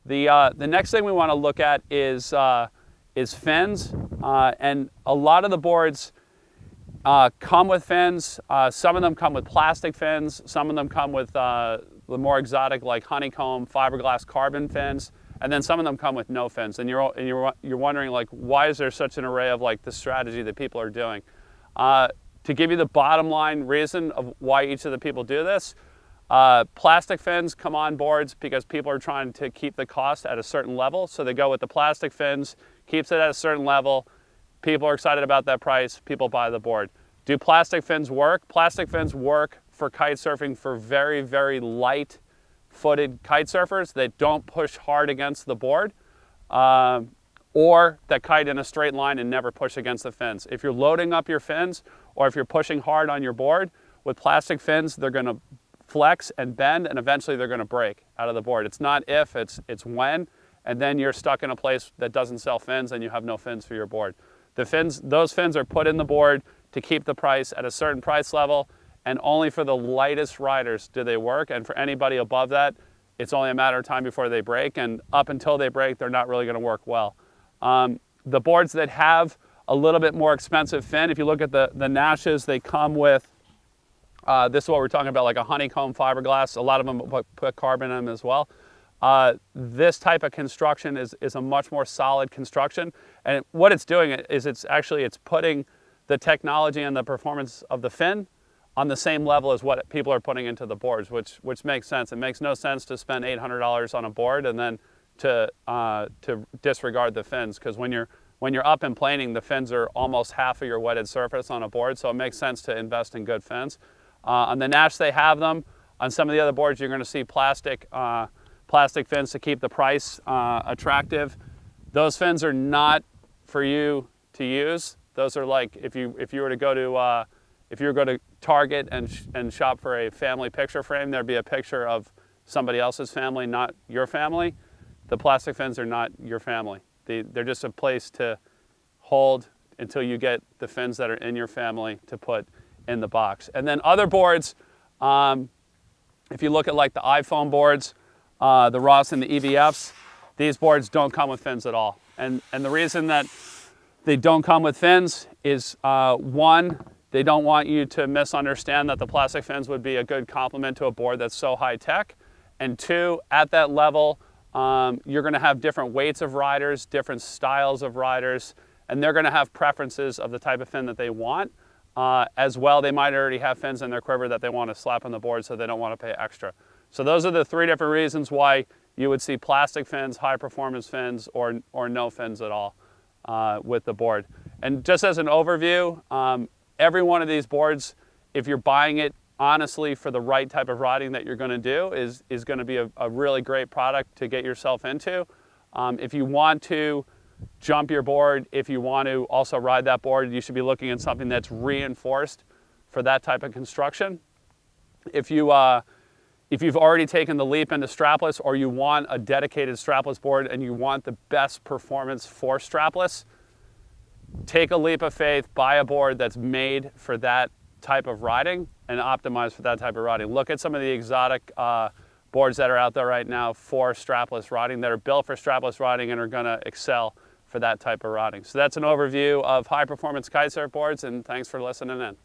The next thing we want to look at is fins, and a lot of the boards come with fins. Some of them come with plastic fins. Some of them come with the more exotic, like honeycomb, fiberglass, carbon fins, and then some of them come with no fins. And you're wondering, like, why is there such an array of like the strategy that people are doing? To give you the bottom line reason of why each of the people do this, plastic fins come on boards because people are trying to keep the cost at a certain level. So they go with the plastic fins, keeps it at a certain level. People are excited about that price. People buy the board. Do plastic fins work? Plastic fins work for kite surfing for very, very light-footed kite surfers that don't push hard against the board, or that kite in a straight line and never push against the fins. If you're loading up your fins, or if you're pushing hard on your board, with plastic fins, they're going to flex and bend, and eventually they're going to break out of the board. It's not if, it's when, and then you're stuck in a place that doesn't sell fins and you have no fins for your board. The fins, those fins are put in the board to keep the price at a certain price level, and only for the lightest riders do they work, and for anybody above that, it's only a matter of time before they break, and up until they break, they're not really going to work well. The boards that have a little bit more expensive fin, if you look at the Nashes, they come with, this is what we're talking about, like a honeycomb fiberglass. A lot of them put carbon in them as well. This type of construction is a much more solid construction, and what it's doing is it's putting the technology and the performance of the fin on the same level as what people are putting into the boards, which makes sense. It makes no sense to spend $800 on a board and then to disregard the fins, because when you're up and planing, the fins are almost half of your wetted surface on a board, so it makes sense to invest in good fins. On the Nash, they have them. On some of the other boards, you're going to see plastic fins to keep the price attractive. Those fins are not for you to use. Those are like if you were to go to Target and shop for a family picture frame, there'd be a picture of somebody else's family, not your family. The plastic fins are not your family. They're just a place to hold until you get the fins that are in your family to put in the box. And then other boards, if you look at like the iPhone boards, the Ross and the EVFs, these boards don't come with fins at all. And the reason that they don't come with fins is, one, they don't want you to misunderstand that the plastic fins would be a good complement to a board that's so high tech. And two, at that level, you're going to have different weights of riders, different styles of riders, and they're going to have preferences of the type of fin that they want. As well, they might already have fins in their quiver that they want to slap on the board, so they don't want to pay extra. So those are the three different reasons why you would see plastic fins, high performance fins, or no fins at all with the board. And just as an overview, every one of these boards, if you're buying it honestly for the right type of riding that you're going to do, is going to be a really great product to get yourself into. If you want to jump your board, if you want to also ride that board, you should be looking at something that's reinforced for that type of construction. If you've already taken the leap into strapless, or you want a dedicated strapless board and you want the best performance for strapless, take a leap of faith, buy a board that's made for that type of riding and optimized for that type of riding. Look at some of the exotic boards that are out there right now for strapless riding, that are built for strapless riding and are going to excel for that type of riding. So that's an overview of high performance kite surf boards, and thanks for listening in.